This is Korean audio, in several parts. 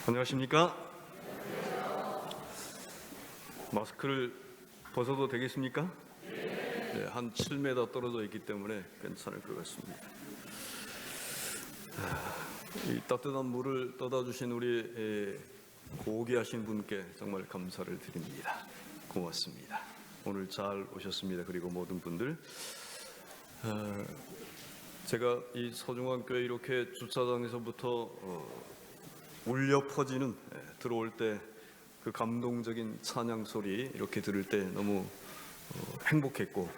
안녕하십니까? 마스크를 벗어도 되겠습니까? 네, 한 7m 떨어져 있기 때문에 괜찮을 것 같습니다. 이 따뜻한 물을 떠다 주신 우리 고귀하신 분께 정말 감사를 드립니다. 고맙습니다. 오늘 잘 오셨습니다. 그리고 모든 분들, 제가 이 서중환교회 이렇게 주차장에서부터 울려 퍼지는 들어올 때 그 감동적인 찬양 소리 이렇게 들을 때 너무 행복했고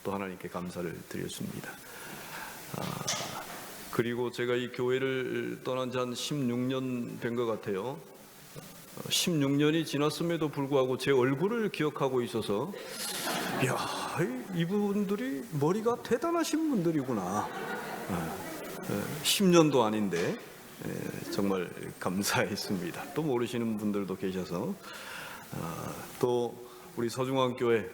또 하나님께 감사를 드렸습니다. 그리고 제가 이 교회를 떠난 지 한 16년 된 것 같아요. 16년이 지났음에도 불구하고 제 얼굴을 기억하고 있어서 이야, 이분들이 머리가 대단하신 분들이구나. 10년도 아닌데 정말 감사했습니다. 또 모르시는 분들도 계셔서 또 우리 서중환교회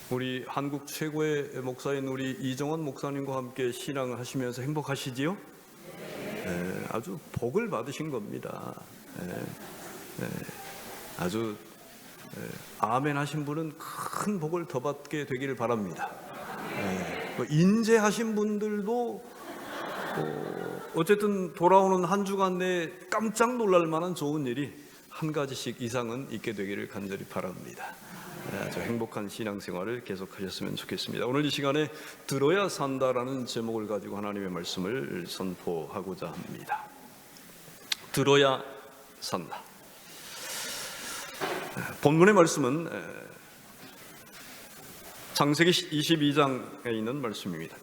우리 한국 최고의 목사인 우리 이정원 목사님과 함께 신앙을 하시면서 행복하시지요? 아주 복을 받으신 겁니다. 아주 아멘 하신 분은 큰 복을 더 받게 되기를 바랍니다. 인재하신 분들도 어쨌든 돌아오는 한 주간 내에 깜짝 놀랄 만한 좋은 일이 한 가지씩 이상은 있게 되기를 간절히 바랍니다. 아주 행복한 신앙생활을 계속하셨으면 좋겠습니다. 오늘 이 시간에 들어야 산다라는 제목을 가지고 하나님의 말씀을 선포하고자 합니다. 들어야 산다. 본문의 말씀은 창세기 22장에 있는 말씀입니다.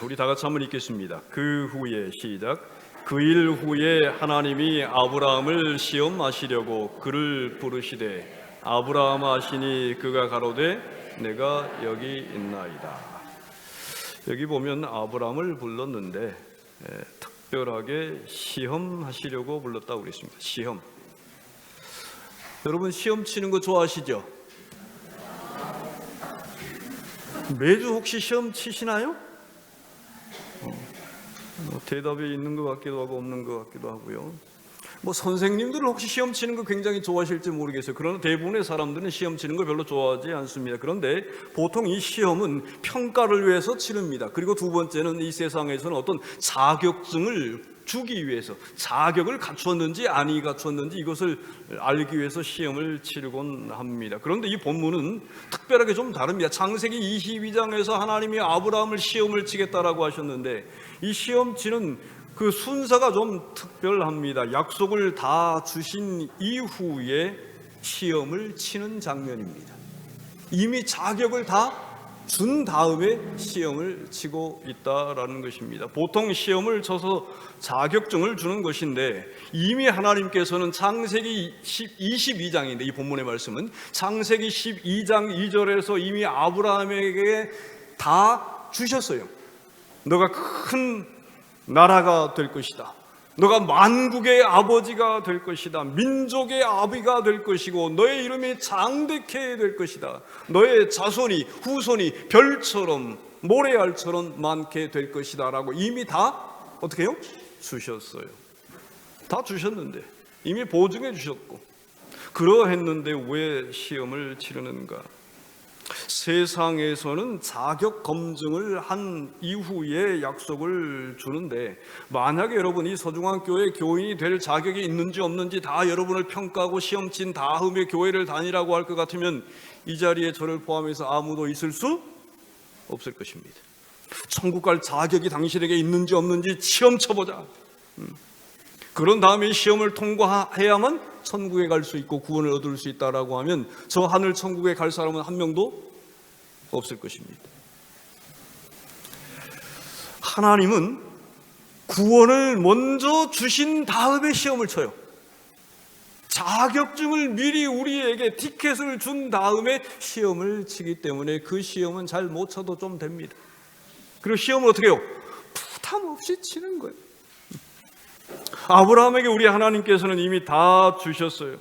우리 다 같이 한번 읽겠습니다. 그 후에 시작. 그 일 후에 하나님이 아브라함을 시험하시려고 그를 부르시되 아브라함아 하시니 그가 가로되 내가 여기 있나이다. 여기 보면 아브라함을 불렀는데 특별하게 시험하시려고 불렀다고 그랬습니다. 시험. 여러분 시험 치는 거 좋아하시죠? 매주 혹시 시험 치시나요? 대답이 있는 것 같기도 하고 없는 것 같기도 하고요. 선생님들은 혹시 시험 치는 거 굉장히 좋아하실지 모르겠어요. 그러나 대부분의 사람들은 시험 치는 거 별로 좋아하지 않습니다. 그런데 보통 이 시험은 평가를 위해서 치릅니다. 그리고 두 번째는 이 세상에서는 어떤 자격증을 주기 위해서 자격을 갖추었는지 아니 갖추었는지 이것을 알기 위해서 시험을 치르곤 합니다. 그런데 이 본문은 특별하게 좀 다릅니다. 창세기 22장에서 하나님이 아브라함을 시험을 치겠다라고 하셨는데 이 시험 치는 그 순서가 좀 특별합니다. 약속을 다 주신 이후에 시험을 치는 장면입니다. 이미 자격을 다 준 다음에 시험을 치고 있다라는 것입니다. 보통 시험을 쳐서 자격증을 주는 것인데 이미 하나님께서는 창세기 22장인데 이 본문의 말씀은 창세기 12장 2절에서 이미 아브라함에게 다 주셨어요. 너가 큰 나라가 될 것이다. 너가 만국의 아버지가 될 것이다. 민족의 아비가 될 것이고 너의 이름이 장대케 될 것이다. 너의 자손이 후손이 별처럼 모래알처럼 많게 될 것이다 라고 이미 다 어떻게 해요? 주셨어요. 다 주셨는데 이미 보증해 주셨고 그러했는데 왜 시험을 치르는가? 세상에서는 자격 검증을 한 이후에 약속을 주는데 만약에 여러분 이 서중환교회 교인이 될 자격이 있는지 없는지 다 여러분을 평가하고 시험 친 다음에 교회를 다니라고 할 것 같으면 이 자리에 저를 포함해서 아무도 있을 수 없을 것입니다. 천국 갈 자격이 당신에게 있는지 없는지 시험 쳐보자. 그런 다음에 시험을 통과해야만 천국에 갈 수 있고 구원을 얻을 수 있다라고 하면 저 하늘 천국에 갈 사람은 한 명도 없을 것입니다. 하나님은 구원을 먼저 주신 다음에 시험을 쳐요. 자격증을 미리 우리에게 티켓을 준 다음에 시험을 치기 때문에 그 시험은 잘 못 쳐도 좀 됩니다. 그리고 시험을 어떻게 해요? 부담 없이 치는 거예요. 아브라함에게 우리 하나님께서는 이미 다 주셨어요.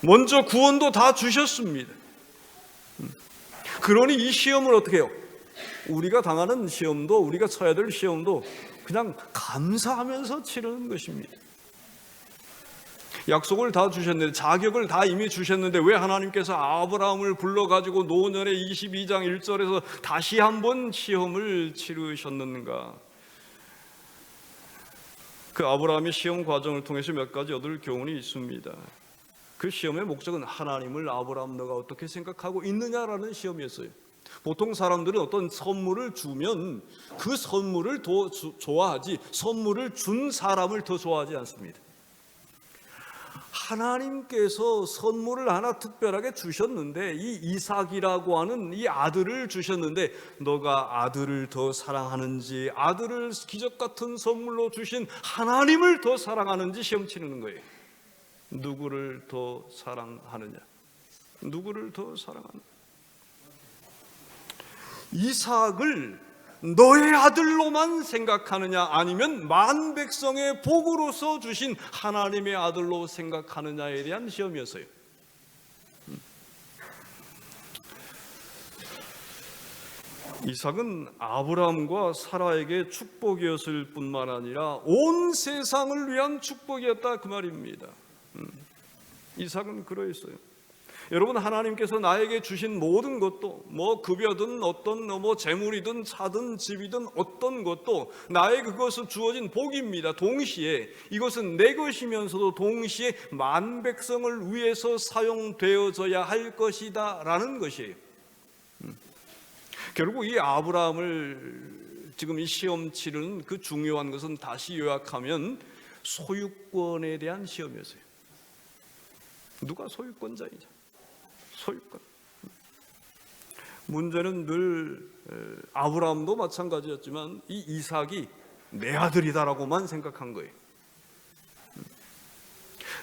먼저 구원도 다 주셨습니다. 그러니 이 시험을 어떻게 해요? 우리가 당하는 시험도, 우리가 쳐야 될 시험도 그냥 감사하면서 치르는 것입니다. 약속을 다 주셨는데, 자격을 다 이미 주셨는데 왜 하나님께서 아브라함을 불러가지고 노년의 22장 1절에서 다시 한번 시험을 치르셨는가? 그 아브라함의 시험 과정을 통해서 몇 가지 얻을 교훈이 있습니다. 그 시험의 목적은 하나님을 아브라함 너가 어떻게 생각하고 있느냐라는 시험이었어요. 보통 사람들은 어떤 선물을 주면 그 선물을 더 좋아하지, 선물을 준 사람을 더 좋아하지 않습니다. 하나님께서 선물을 하나 특별하게 주셨는데, 이 이삭이라고 하는 이 아들을 주셨는데, 너가 아들을 더 사랑하는지, 아들을 기적 같은 선물로 주신 하나님을 더 사랑하는지 시험 치르는 거예요. 누구를 더 사랑하느냐? 누구를 더 사랑하느냐? 이삭을 너의 아들로만 생각하느냐, 아니면 만 백성의 복으로서 주신 하나님의 아들로 생각하느냐에 대한 시험이었어요. 이삭은 아브라함과 사라에게 축복이었을 뿐만 아니라 온 세상을 위한 축복이었다, 그 말입니다. 이삭은 그러했어요. 여러분, 하나님께서 나에게 주신 모든 것도, 급여든 어떤 재물이든 차든 집이든 어떤 것도 나의 그것은 주어진 복입니다. 동시에 이것은 내 것이면서도 동시에 만 백성을 위해서 사용되어져야 할 것이다 라는 것이에요. 결국 이 아브라함을 지금 이 시험 치르는 그 중요한 것은 다시 요약하면 소유권에 대한 시험이었어요. 누가 소유권자이냐? 소유권. 문제는 늘 아브라함도 마찬가지였지만 이 이삭이 내 아들이다라고만 생각한 거예요.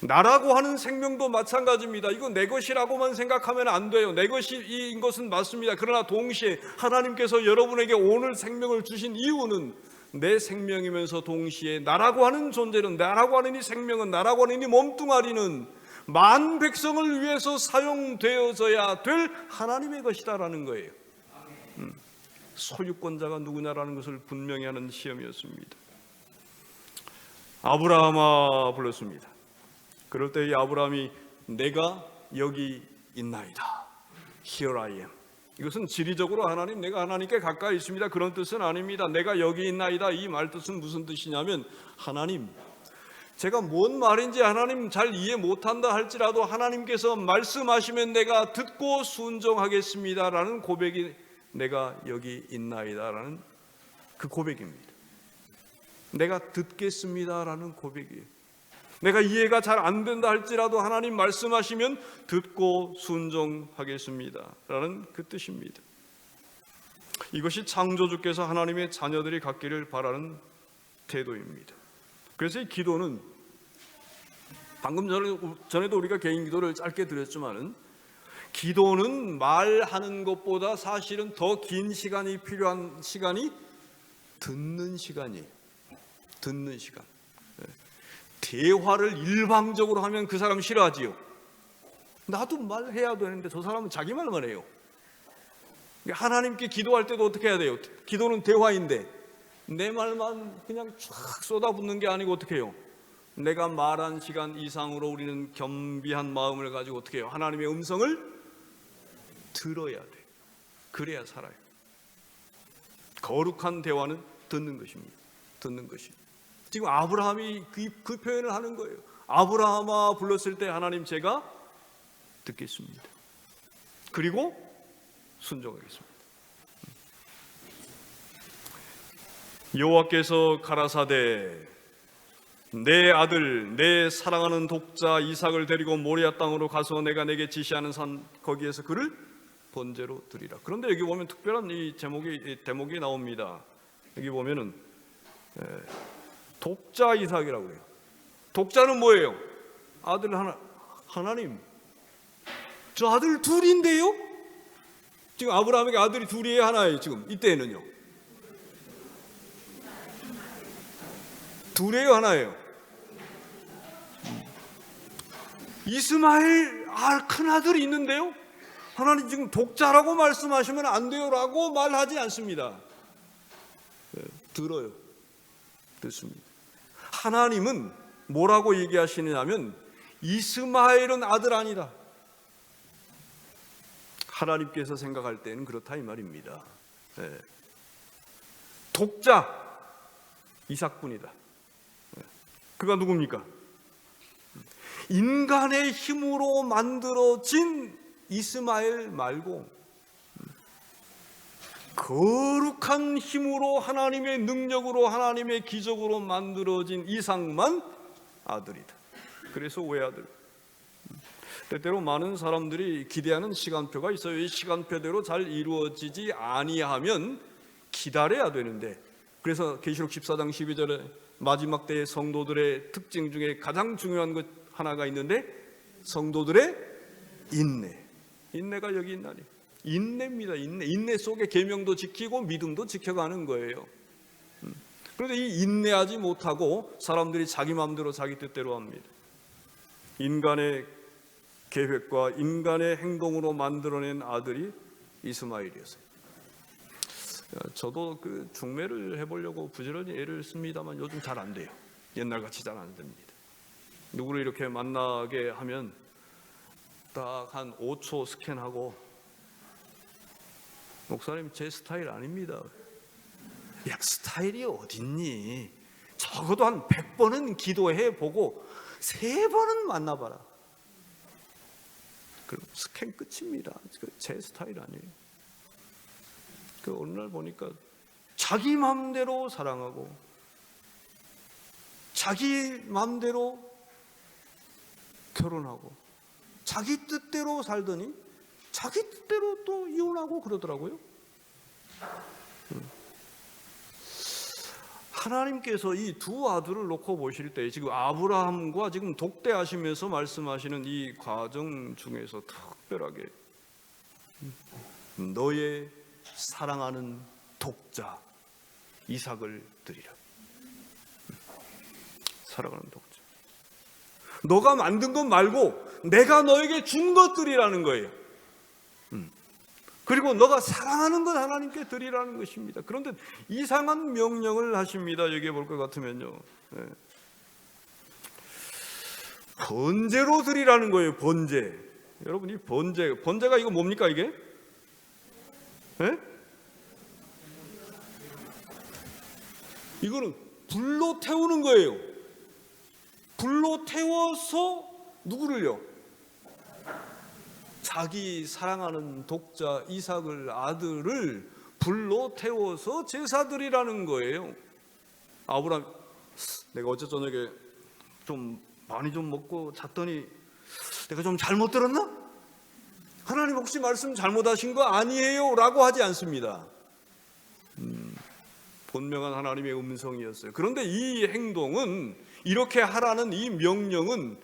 나라고 하는 생명도 마찬가지입니다. 이거 내 것이라고만 생각하면 안 돼요. 내 것인 것은 맞습니다. 그러나 동시에 하나님께서 여러분에게 오늘 생명을 주신 이유는 내 생명이면서 동시에 나라고 하는 존재는, 나라고 하는 이 생명은, 나라고 하는 이 몸뚱아리는 만 백성을 위해서 사용되어져야 될 하나님의 것이다라는 거예요. 소유권자가 누구냐라는 것을 분명히 하는 시험이었습니다. 아브라함아 불렀습니다. 그럴 때 이 아브라함이 내가 여기 있나이다, Here I am. 이것은 지리적으로 하나님, 내가 하나님께 가까이 있습니다, 그런 뜻은 아닙니다. 내가 여기 있나이다, 이 말 뜻은 무슨 뜻이냐면, 하나님, 제가 뭔 말인지 하나님 잘 이해 못한다 할지라도 하나님께서 말씀하시면 내가 듣고 순종하겠습니다라는 고백이 내가 여기 있나이다라는 그 고백입니다. 내가 듣겠습니다라는 고백이에요. 내가 이해가 잘 안 된다 할지라도 하나님 말씀하시면 듣고 순종하겠습니다라는 그 뜻입니다. 이것이 창조주께서 하나님의 자녀들이 갖기를 바라는 태도입니다. 그래서 이 기도는 방금 전에도 우리가 개인 기도를 짧게 드렸지만은, 기도는 말하는 것보다 사실은 더 긴 시간이 필요한 시간이 듣는 시간이에요. 듣는 시간. 대화를 일방적으로 하면 그 사람 싫어하지요. 나도 말해야 되는데 저 사람은 자기 말만 해요. 하나님께 기도할 때도 어떻게 해야 돼요? 기도는 대화인데 내 말만 그냥 쫙 쏟아붓는 게 아니고 어떻게 해요? 내가 말한 시간 이상으로 우리는 겸비한 마음을 가지고 어떻게 해요? 하나님의 음성을 들어야 돼. 그래야 살아요. 거룩한 대화는 듣는 것입니다. 듣는 것이. 지금 아브라함이 그 표현을 하는 거예요. 아브라함아 불렀을 때 하나님 제가 듣겠습니다. 그리고 순종하겠습니다. 여호와께서 가라사대 내 아들 내 사랑하는 독자 이삭을 데리고 모리아 땅으로 가서 내가 내게 지시하는 산 거기에서 그를 번제로 드리라. 그런데 여기 보면 특별한 이 대목이 나옵니다. 여기 보면은 독자 이삭이라고 해요. 독자는 뭐예요? 아들 하나. 하나님 저 아들 둘인데요? 지금 아브라함에게 아들이 둘이에요, 하나예요? 지금 이때는요 둘이에요, 하나예요? 이스마엘 큰 아들이 있는데요? 하나님 지금 독자라고 말씀하시면 안 돼요라고 말하지 않습니다. 들어요. 듣습니다. 하나님은 뭐라고 얘기하시느냐면 이스마엘은 아들 아니다. 하나님께서 생각할 때는 그렇다 이 말입니다. 독자 이삭뿐이다. 그가 누굽니까? 인간의 힘으로 만들어진 이스마엘 말고 거룩한 힘으로 하나님의 능력으로 하나님의 기적으로 만들어진 이삭만 아들이다. 그래서 외아들. 때때로 많은 사람들이 기대하는 시간표가 있어요. 이 시간표대로 잘 이루어지지 아니하면 기다려야 되는데, 그래서 계시록 14장 12절에 마지막 때의 성도들의 특징 중에 가장 중요한 것 하나가 있는데 성도들의 인내. 인내가 여기 있나니 인내입니다. 인내 속에 계명도 지키고 믿음도 지켜가는 거예요. 그런데 이 인내하지 못하고 사람들이 자기 마음대로 자기 뜻대로 합니다. 인간의 계획과 인간의 행동으로 만들어낸 아들이 이스마엘이었어요. 저도 그 중매를 해보려고 부지런히 애를 씁니다만 요즘 잘 안 돼요. 옛날같이 잘 안 됩니다. 누구를 이렇게 만나게 하면 딱 한 5초 스캔하고, 목사님 제 스타일 아닙니다. 야, 스타일이 어딨니? 적어도 한 100번은 기도해보고 3번은 만나봐라. 그럼 스캔 끝입니다. 제 스타일 아니에요. 어느 날 보니까 자기 마음대로 사랑하고 자기 마음대로 결혼하고 자기 뜻대로 살더니 자기 뜻대로 또 이혼하고 그러더라고요. 하나님께서 이 두 아들을 놓고 보실 때 지금 아브라함과 지금 독대하시면서 말씀하시는 이 과정 중에서 특별하게 너의 사랑하는 독자 이삭을 드리라. 사랑하는 독자. 너가 만든 것 말고 내가 너에게 준 것들이라는 거예요. 그리고 너가 사랑하는 것 하나님께 드리라는 것입니다. 그런데 이상한 명령을 하십니다. 여기에 볼 것 같으면요. 번제로 드리라는 거예요. 번제. 여러분, 이 번제가 이거 뭡니까 이게? 이거는 불로 태우는 거예요. 불로 태워서 누구를요? 자기 사랑하는 독자 이삭을, 아들을 불로 태워서 제사드리라는 거예요. 아브라함, 내가 어제 저녁에 좀 많이 좀 먹고 잤더니 내가 좀 잘못 들었나? 하나님 혹시 말씀 잘못하신 거 아니에요? 라고 하지 않습니다. 분명한 하나님의 음성이었어요. 그런데 이 행동은, 이렇게 하라는 이 명령은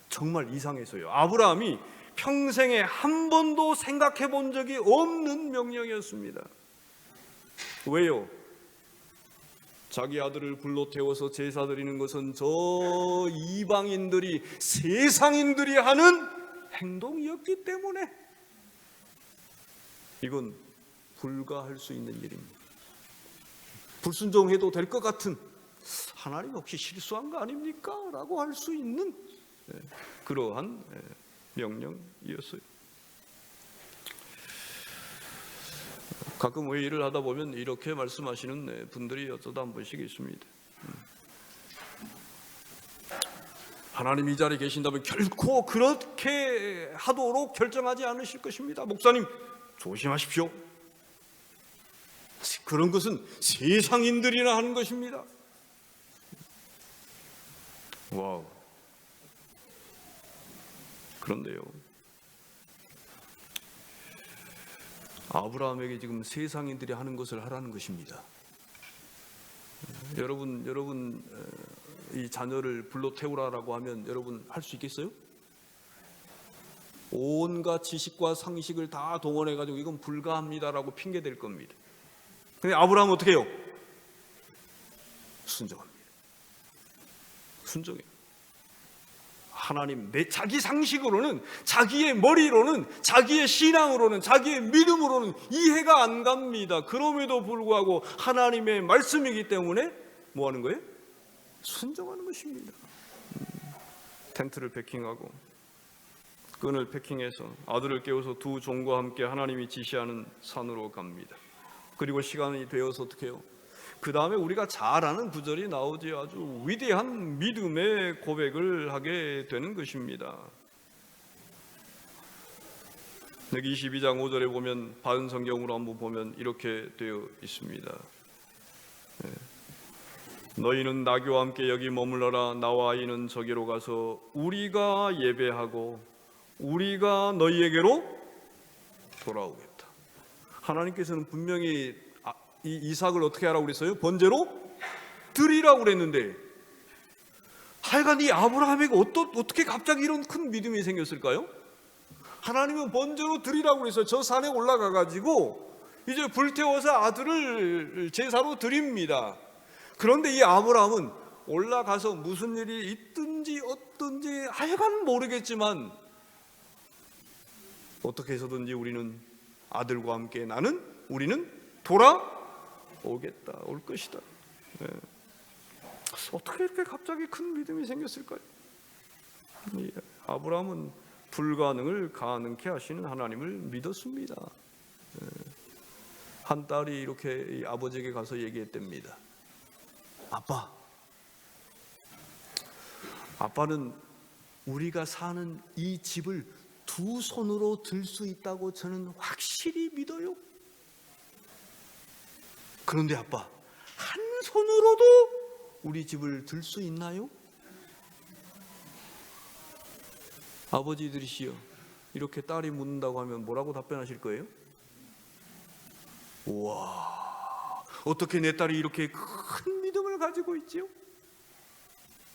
정말 이상했어요. 아브라함이 평생에 한 번도 생각해 본 적이 없는 명령이었습니다. 왜요? 자기 아들을 불로 태워서 제사 드리는 것은 저 이방인들이, 세상인들이 하는 행동이었기 때문에 이건 불가할 수 있는 일입니다. 불순종해도 될 것 같은, 하나님 혹시 실수한 거 아닙니까? 라고 할 수 있는 그러한 명령이었어요. 가끔 회의를 하다 보면 이렇게 말씀하시는 분들이 어쩌다 한 번씩 있습니다. 하나님 이 자리에 계신다면 결코 그렇게 하도록 결정하지 않으실 것입니다. 목사님 조심하십시오. 그런 것은 세상인들이나 하는 것입니다. 와우. 그런데요, 아브라함에게 지금 세상인들이 하는 것을 하라는 것입니다. 여러분 이 자녀를 불로 태우라라고 하면 여러분 할 수 있겠어요? 온갖 지식과 상식을 다 동원해가지고 이건 불가합니다라고 핑계 댈 겁니다. 근데 아브라함은 어떻게 해요? 순종합니다. 순종해요. 하나님, 내 자기 상식으로는, 자기의 머리로는, 자기의 신앙으로는, 자기의 믿음으로는 이해가 안 갑니다. 그럼에도 불구하고 하나님의 말씀이기 때문에 뭐 하는 거예요? 순종하는 것입니다. 텐트를 패킹하고 끈을 패킹해서 아들을 깨워서 두 종과 함께 하나님이 지시하는 산으로 갑니다. 그리고 시간이 되어서 어떻게 해요? 그 다음에 우리가 잘 아는 구절이 나오지. 아주 위대한 믿음의 고백을 하게 되는 것입니다. 여기 22장 5절에 보면, 바른 성경으로 한번 보면 이렇게 되어 있습니다. 너희는 나귀와 함께 여기 머물러라. 나와 아이는 저기로 가서 우리가 예배하고 우리가 너희에게로 돌아오겠다. 하나님께서는 분명히 이 이삭을 어떻게 하라고 그랬어요? 번제로 드리라고 그랬는데, 하여간 이 아브라함에게 어떻게 갑자기 이런 큰 믿음이 생겼을까요? 하나님은 번제로 드리라고 그랬어요. 저 산에 올라가 가지고 이제 불태워서 아들을 제사로 드립니다. 그런데 이 아브라함은 올라가서 무슨 일이 있든지 어떤지 하여간 모르겠지만 어떻게 해서든지 우리는 아들과 함께 우리는 돌아오겠다, 올 것이다. 네. 어떻게 이렇게 갑자기 큰 믿음이 생겼을까요? 아브라함은 불가능을 가능케 하시는 하나님을 믿었습니다. 네. 한 딸이 이렇게 아버지에게 가서 얘기했답니다. 아빠는 우리가 사는 이 집을 두 손으로 들 수 있다고 저는 확실히 믿어요. 그런데 아빠, 한 손으로도 우리 집을 들 수 있나요? 아버지들이시여, 이렇게 딸이 묻는다고 하면 뭐라고 답변하실 거예요? 우와, 어떻게 내 딸이 이렇게 큰 믿음을 가지고 있지요?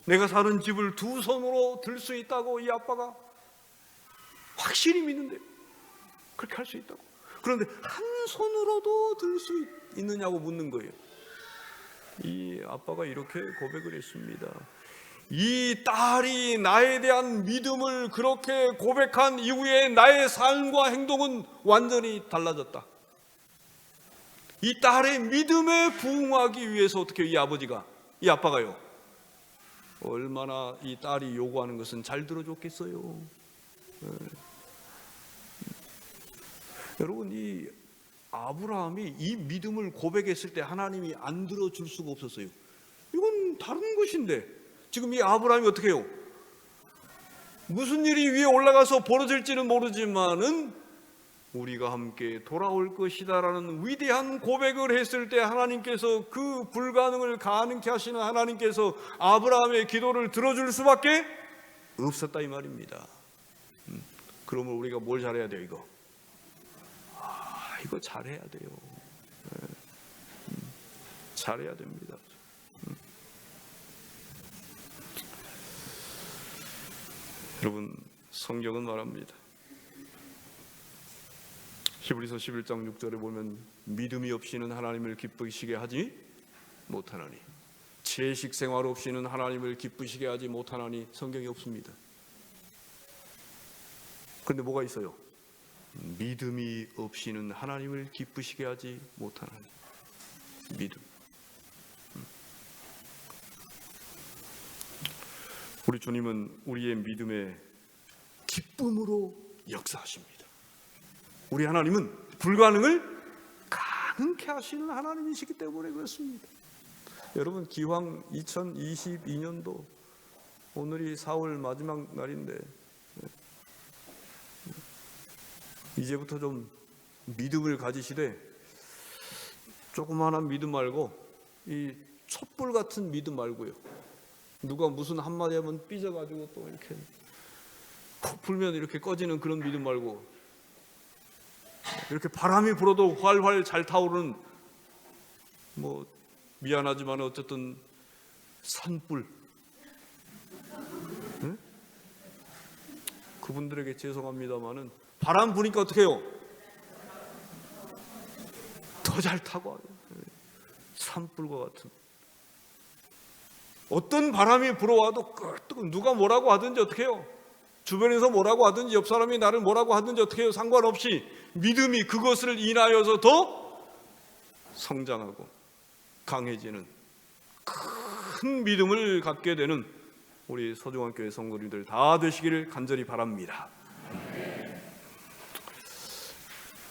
내가 사는 집을 두 손으로 들 수 있다고 이 아빠가 확실히 믿는데, 그렇게 할 수 있다고. 그런데 한 손으로도 들 수 있느냐고 묻는 거예요. 이 아빠가 이렇게 고백을 했습니다. 이 딸이 나에 대한 믿음을 그렇게 고백한 이후에 나의 삶과 행동은 완전히 달라졌다. 이 딸의 믿음에 부응하기 위해서 어떻게 이 아빠가요, 얼마나 이 딸이 요구하는 것은 잘 들어줬겠어요. 여러분, 이 아브라함이 이 믿음을 고백했을 때 하나님이 안 들어줄 수가 없었어요. 이건 다른 것인데 지금 이 아브라함이 어떻게 해요? 무슨 일이 위에 올라가서 벌어질지는 모르지만은 우리가 함께 돌아올 것이다 라는 위대한 고백을 했을 때 하나님께서 그 불가능을 가능케 하시는 하나님께서 아브라함의 기도를 들어줄 수밖에 없었다 이 말입니다. 그러면 우리가 뭘 잘해야 돼요? 이거 잘해야 돼요. 잘해야 됩니다. 여러분, 성경은 말합니다. 히브리서 11장 6절에 보면 믿음이 없이는 하나님을 기쁘시게 하지 못하나니, 채식 생활 없이는 하나님을 기쁘시게 하지 못하나니, 성경이 없습니다. 그런데 뭐가 있어요? 믿음이 없이는 하나님을 기쁘시게 하지 못하나니. 믿음. 우리 주님은 우리의 믿음에 기쁨으로 역사하십니다. 우리 하나님은 불가능을 가능케 하시는 하나님이시기 때문에 그렇습니다. 여러분, 기왕 2022년도 오늘이 4월 마지막 날인데 이제부터 좀 믿음을 가지시되, 조그마한 믿음 말고 이 촛불 같은 믿음 말고요, 누가 무슨 한마디 하면 삐져가지고 또 이렇게 콕 불면 이렇게 꺼지는 그런 믿음 말고, 이렇게 바람이 불어도 활활 잘 타오르는, 뭐 미안하지만 어쨌든 산불, 응? 그분들에게 죄송합니다마는 바람 부니까 어떻게 해요? 더 잘 타고 와요. 산불과 같은. 어떤 바람이 불어와도 누가 뭐라고 하든지 어떻게 해요? 주변에서 뭐라고 하든지 옆 사람이 나를 뭐라고 하든지 어떻게 해요? 상관없이 믿음이 그것을 인하여서 더 성장하고 강해지는 큰 믿음을 갖게 되는 우리 서중환 교회 성도님들 다 되시기를 간절히 바랍니다.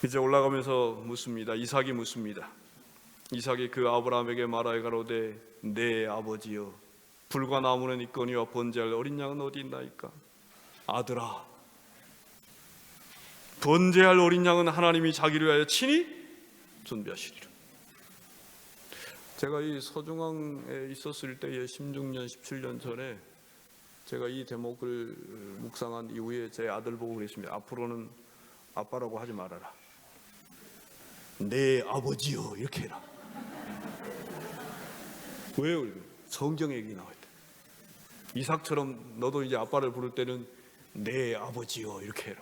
이제 올라가면서 묻습니다. 이삭이 묻습니다. 이삭이 그 아브라함에게 말하여 가로되 내 아버지여 불과 나무는 있거니와 번제할 어린 양은 어디 있나이까? 아들아, 번제할 어린 양은 하나님이 자기를 위하여 친히 준비하시리라. 제가 이 서중항에 있었을 때에 16년, 17년 전에 제가 이 대목을 묵상한 이후에 제 아들 보고 그랬습니다. 앞으로는 아빠라고 하지 말아라. 내 아버지요 이렇게 해라. 왜요? 성경에 얘기 나와 있다. 이삭처럼 너도 이제 아빠를 부를 때는 내 아버지요 이렇게 해라.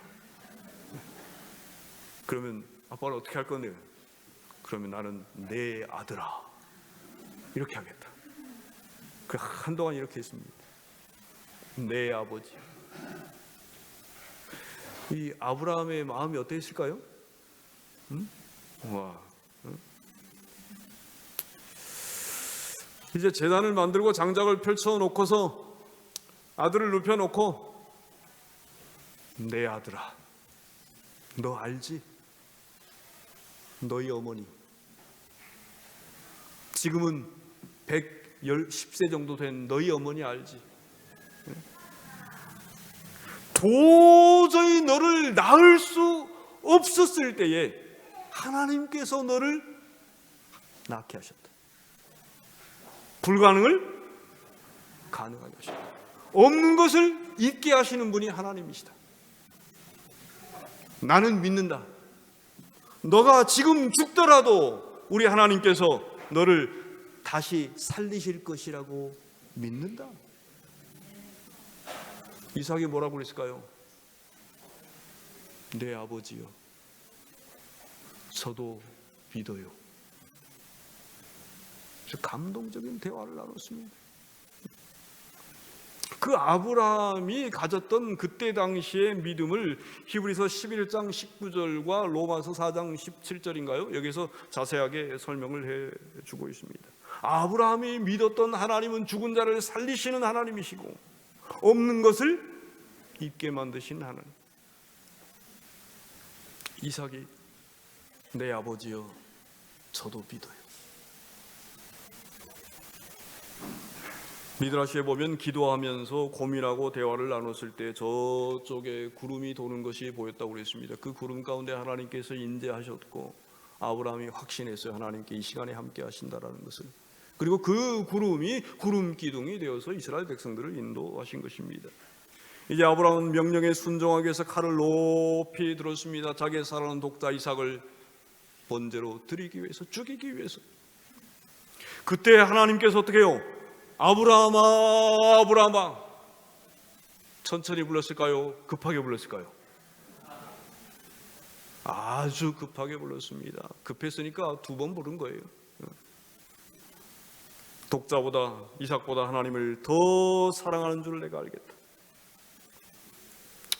그러면 아빠는 어떻게 할 건데? 그러면 나는 내 아들아 이렇게 하겠다. 그 한동안 이렇게 했습니다. 내 아버지. 이 아브라함의 마음이 어땠을까요? 응? 와. 응? 이제 제단을 만들고 장작을 펼쳐놓고서 아들을 눕혀놓고 내 아들아, 너 알지? 너희 어머니 지금은 110세 정도 된 너희 어머니 알지? 도저히 너를 낳을 수 없었을 때에 하나님께서 너를 낳게 하셨다. 불가능을 가능하게 하셨다. 없는 것을 있게 하시는 분이 하나님이시다. 나는 믿는다. 너가 지금 죽더라도 우리 하나님께서 너를 다시 살리실 것이라고 믿는다. 이삭이 뭐라고 그랬을까요? 내 아버지요, 저도 믿어요. 감동적인 대화를 나눴습니다. 그 아브라함이 가졌던 그때 당시의 믿음을 히브리서 11장 19절과 로마서 4장 17절인가요? 여기서 자세하게 설명을 해주고 있습니다. 아브라함이 믿었던 하나님은 죽은 자를 살리시는 하나님이시고 없는 것을 있게 만드신 하나님. 이삭이 내 아버지여 저도 믿어요. 미드라시에 보면 기도하면서 고민하고 대화를 나눴을 때 저쪽에 구름이 도는 것이 보였다고 그랬습니다. 그 구름 가운데 하나님께서 인재하셨고 아브라함이 확신했어요. 하나님께 이 시간에 함께 하신다라는 것을. 그리고 그 구름이 구름 기둥이 되어서 이스라엘 백성들을 인도하신 것입니다. 이제 아브라함은 명령에 순종하기 위해서 칼을 높이 들었습니다. 자기의 사랑하는 독자 이삭을 번제로 드리기 위해서, 죽이기 위해서. 그때 하나님께서 어떻게 해요? 아브라함아, 아브라함아. 천천히 불렀을까요? 급하게 불렀을까요? 아주 급하게 불렀습니다. 급했으니까 2번 부른 거예요. 독자보다 이삭보다 하나님을 더 사랑하는 줄 내가 알겠다.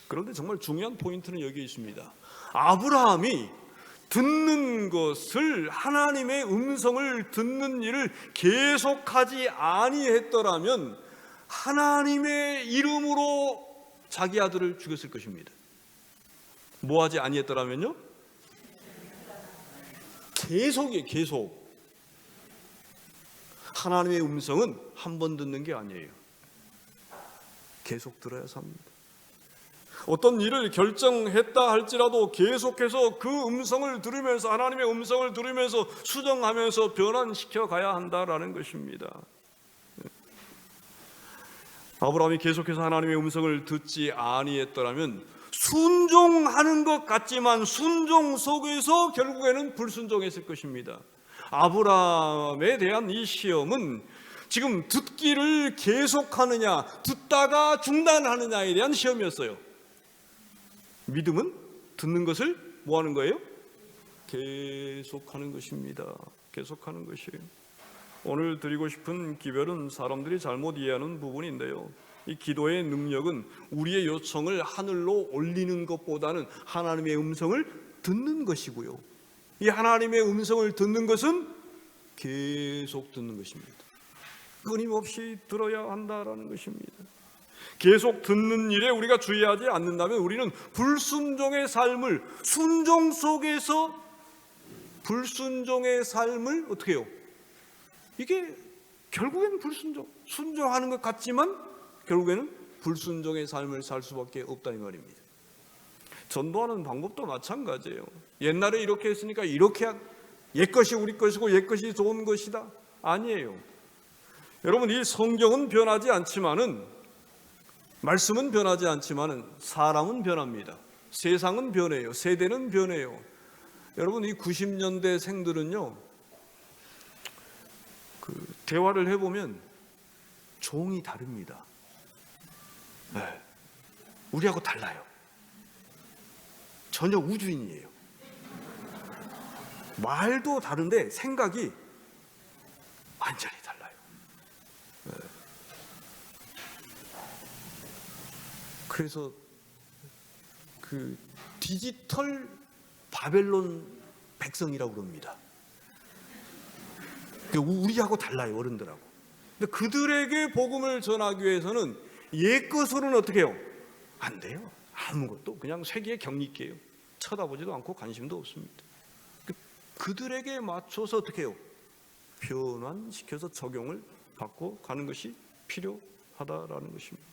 그런데 정말 중요한 포인트는 여기 있습니다. 아브라함이 듣는 것을, 하나님의 음성을 듣는 일을 계속하지 아니했더라면 하나님의 이름으로 자기 아들을 죽였을 것입니다. 뭐하지 아니했더라면요? 계속. 하나님의 음성은 한 번 듣는 게 아니에요. 계속 들어야서 합니다. 어떤 일을 결정했다 할지라도 계속해서 그 음성을 들으면서, 하나님의 음성을 들으면서 수정하면서 변환시켜 가야 한다라는 것입니다. 아브라함이 계속해서 하나님의 음성을 듣지 아니했더라면 순종하는 것 같지만 순종 속에서 결국에는 불순종했을 것입니다. 아브라함에 대한 이 시험은 지금 듣기를 계속하느냐, 듣다가 중단하느냐에 대한 시험이었어요. 믿음은 듣는 것을 뭐 하는 거예요? 계속하는 것입니다. 계속하는 것이에요. 오늘 드리고 싶은 기별은 사람들이 잘못 이해하는 부분인데요, 이 기도의 능력은 우리의 요청을 하늘로 올리는 것보다는 하나님의 음성을 듣는 것이고요, 이 하나님의 음성을 듣는 것은 계속 듣는 것입니다. 끊임없이 들어야 한다라는 것입니다. 계속 듣는 일에 우리가 주의하지 않는다면 우리는 불순종의 삶을, 순종 속에서 불순종의 삶을 어떻게 해요? 이게 결국에는 불순종, 순종하는 것 같지만 결국에는 불순종의 삶을 살 수밖에 없다 이 말입니다. 전도하는 방법도 마찬가지예요. 옛날에 이렇게 했으니까 이렇게 옛것이 우리 것이고 옛것이 좋은 것이다, 아니에요. 여러분, 이 성경은 변하지 않지만은, 말씀은 변하지 않지만은 사람은 변합니다. 세상은 변해요. 세대는 변해요. 여러분, 이 90년대 생들은요, 대화를 해보면 종이 다릅니다. 네. 우리하고 달라요. 전혀 우주인이에요. 말도 다른데 생각이 완전히 달라요. 네. 그래서 디지털 바벨론 백성이라고 그럽니다. 우리하고 달라요, 어른들하고. 근데 그들에게 복음을 전하기 위해서는 옛것으로는 어떻게 해요? 안 돼요. 아무것도 그냥 세계의 격리기예요. 쳐다보지도 않고 관심도 없습니다. 그들에게 맞춰서 어떻게 해요? 변환시켜서 적용을 받고 가는 것이 필요하다라는 것입니다.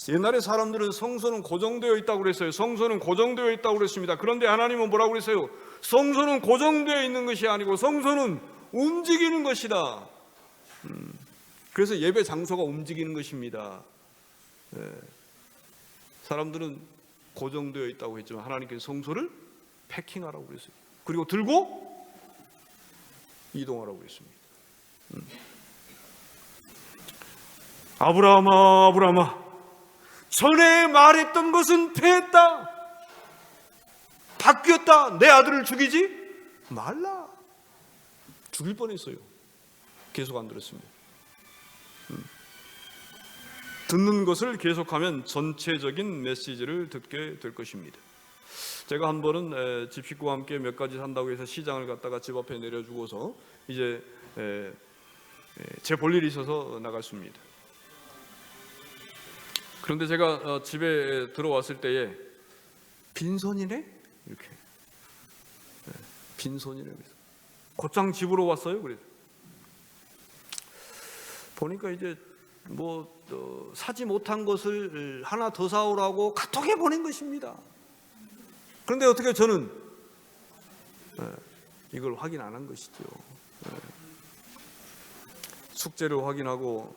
옛날에 사람들은 성소는 고정되어 있다고 그랬어요. 성소는 고정되어 있다고 그랬습니다. 그런데 하나님은 뭐라고 그랬어요? 성소는 고정되어 있는 것이 아니고 성소는 움직이는 것이다. 그래서 예배 장소가 움직이는 것입니다. 사람들은 고정되어 있다고 했지만 하나님께서 성소를 패킹하라고 그랬어요. 그리고 들고 이동하라고 그랬습니다. 아브라함아, 아브라함아, 전에 말했던 것은 패했다. 바뀌었다. 내 아들을 죽이지 말라. 죽일 뻔했어요. 계속 안 들었습니다. 듣는 것을 계속하면 전체적인 메시지를 듣게 될 것입니다. 제가 한 번은 집 식구와 함께 몇 가지 산다고 해서 시장을 갔다가 집 앞에 내려주고서 이제 제 볼 일이 있어서 나갔습니다. 그런데 제가 집에 들어왔을 때에 빈손이네? 이렇게 빈손이네. 곧장 집으로 왔어요. 그래서 보니까 이제 사지 못한 것을 하나 더 사오라고 카톡에 보낸 것입니다. 그런데 어떻게 저는 이걸 확인 안 한 것이죠. 숙제를 확인하고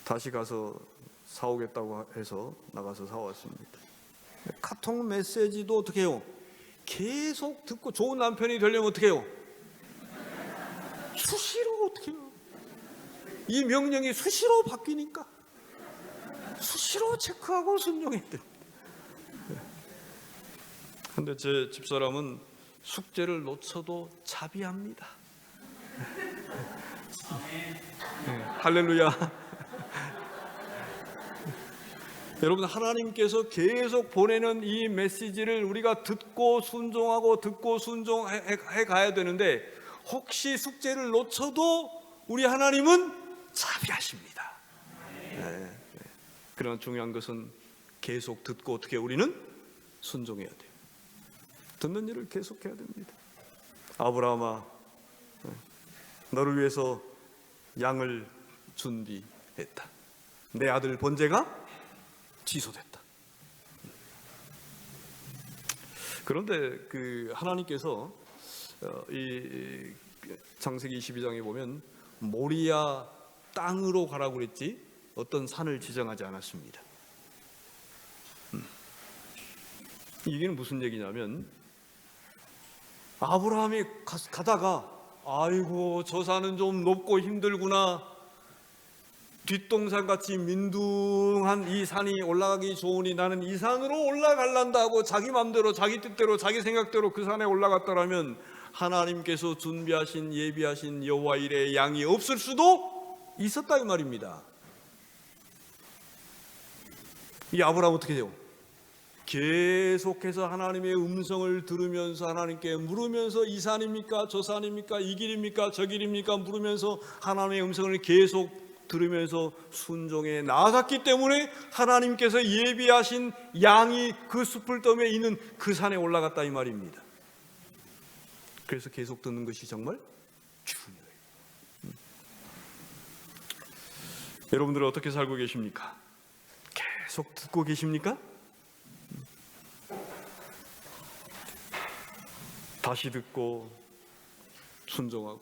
다시 가서 사오겠다고 해서 나가서 사왔습니다. 카톡 메시지도 어떻게 해요? 계속 듣고 좋은 남편이 되려면 어떻게 해요? 수시로 어떻게 해요? 이 명령이 수시로 바뀌니까 수시로 체크하고 순종해야 됩니다. 그런데 제 집사람은 숙제를 놓쳐도 자비합니다. 할렐루야. 여러분, 하나님께서 계속 보내는 이 메시지를 우리가 듣고 순종하고 듣고 순종해 가야 되는데, 혹시 숙제를 놓쳐도 우리 하나님은 자비하십니다. 그러나 중요한 것은 계속 듣고 어떻게 우리는 순종해야 돼요. 듣는 일을 계속해야 됩니다. 아브라함아, 너를 위해서 양을 준비했다. 내 아들 번제가 취소됐다. 그런데 하나님께서 이 창세기 22장에 보면 모리아 땅으로 가라고 그랬지 어떤 산을 지정하지 않았습니다. 이게 무슨 얘기냐면, 아브라함이 가다가 아이고 저 산은 좀 높고 힘들구나, 뒷동산같이 민둥한 이 산이 올라가기 좋으니 나는 이 산으로 올라갈란다 하고 자기 마음대로 자기 뜻대로 자기 생각대로 그 산에 올라갔더라면 하나님께서 준비하신 예비하신 여호와 일의 양이 없을 수도 있었다 이 말입니다. 이 아브라함 어떻게 돼요? 계속해서 하나님의 음성을 들으면서 하나님께 물으면서 이 산입니까? 저 산입니까? 이 길입니까? 저 길입니까? 물으면서 하나님의 음성을 계속 들으면서 순종해 나아갔기 때문에 하나님께서 예비하신 양이 그 숯불더미에 있는 그 산에 올라갔다 이 말입니다. 그래서 계속 듣는 것이 정말 중요해요. 여러분들은 어떻게 살고 계십니까? 계속 듣고 계십니까? 다시 듣고 순종하고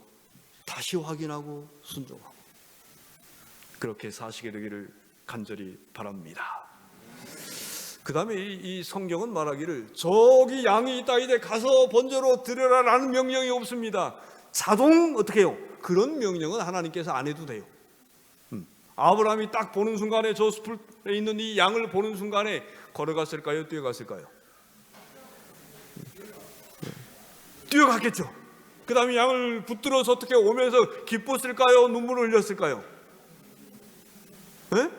다시 확인하고 순종하고 그렇게 사시게 되기를 간절히 바랍니다. 그 다음에 이 성경은 말하기를 저기 양이 있다 이제 가서 번제로 드려라라는 명령이 없습니다. 자동 어떻게 해요? 그런 명령은 하나님께서 안 해도 돼요. 아브라함이 딱 보는 순간에 저 숲에 있는 이 양을 보는 순간에 걸어갔을까요? 뛰어갔을까요? 뛰어갔겠죠. 그 다음에 양을 붙들어서 어떻게 오면서 기뻤을까요? 눈물을 흘렸을까요? 네?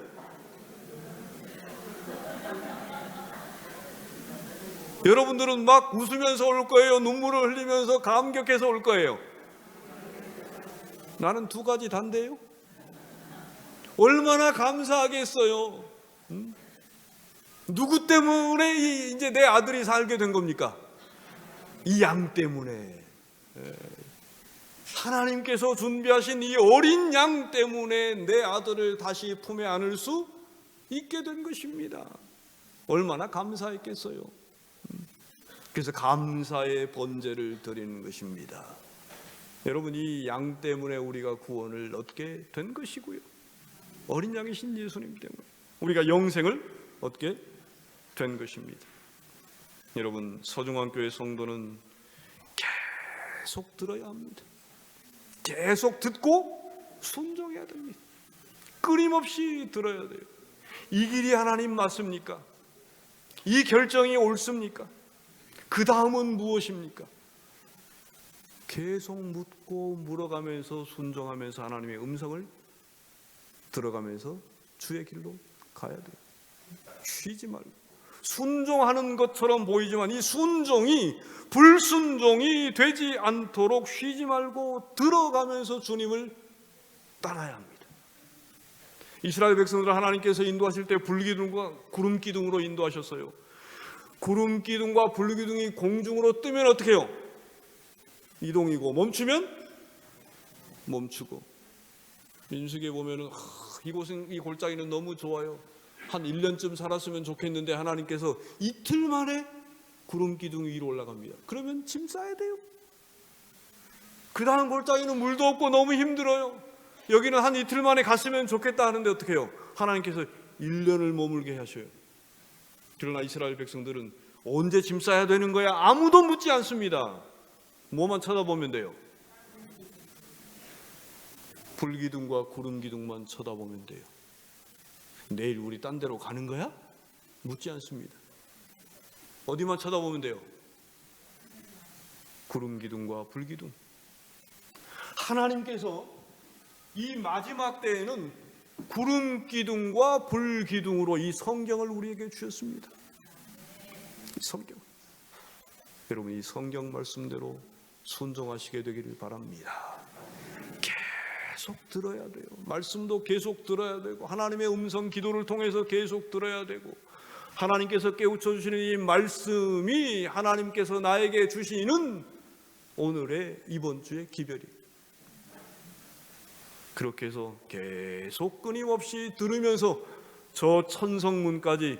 여러분들은 막 웃으면서 올 거예요? 눈물을 흘리면서 감격해서 올 거예요? 나는 두 가지 다인데요. 얼마나 감사하겠어요. 누구 때문에 이제 내 아들이 살게 된 겁니까? 이 양 때문에. 하나님께서 준비하신 이 어린 양 때문에 내 아들을 다시 품에 안을 수 있게 된 것입니다. 얼마나 감사했겠어요. 그래서 감사의 번제를 드리는 것입니다. 여러분, 이 양 때문에 우리가 구원을 얻게 된 것이고요, 어린 양이신 예수님 때문에 우리가 영생을 얻게 된 것입니다. 여러분, 서중환교회 성도는 계속 들어야 합니다. 계속 듣고 순종해야 됩니다. 끊임없이 들어야 돼요. 이 길이 하나님 맞습니까? 이 결정이 옳습니까? 그 다음은 무엇입니까? 계속 묻고 물어가면서 순종하면서 하나님의 음성을 들어가면서 주의 길로 가야 돼요. 쉬지 말고. 순종하는 것처럼 보이지만 이 순종이 불순종이 되지 않도록 쉬지 말고 들어가면서 주님을 따라야 합니다. 이스라엘 백성들을 하나님께서 인도하실 때 불기둥과 구름기둥으로 인도하셨어요. 구름기둥과 불기둥이 공중으로 뜨면 어떻게 해요? 이동이고 멈추면 멈추고. 민수기에 보면은 이곳은, 이 골짜기는 너무 좋아요. 한 1년쯤 살았으면 좋겠는데 하나님께서 이틀 만에 구름기둥 위로 올라갑니다. 그러면 짐 싸야 돼요. 그 다음 골짜기는 물도 없고 너무 힘들어요. 여기는 한 이틀 만에 갔으면 좋겠다 하는데 어떻게 해요? 하나님께서 1년을 머물게 하셔요. 그러나 이스라엘 백성들은 언제 짐 싸야 되는 거야? 아무도 묻지 않습니다. 뭐만 쳐다보면 돼요? 불기둥과 구름기둥만 쳐다보면 돼요. 내일 우리 딴 데로 가는 거야? 묻지 않습니다. 어디만 쳐다보면 돼요? 구름기둥과 불기둥. 하나님께서 이 마지막 때에는 구름기둥과 불기둥으로 이 성경을 우리에게 주셨습니다. 이 성경. 여러분, 이 성경 말씀대로 순종하시게 되기를 바랍니다. 계속 들어야 돼요. 말씀도 계속 들어야 되고 하나님의 음성 기도를 통해서 계속 들어야 되고 하나님께서 깨우쳐 주시는 이 말씀이 하나님께서 나에게 주시는 오늘의 이번 주의 기별이에요. 그렇게 해서 계속 끊임없이 들으면서 저 천성문까지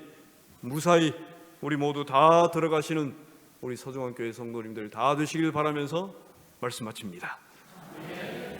무사히 우리 모두 다 들어가시는 우리 서중환교회 성도님들 다 되시길 바라면서 말씀 마칩니다.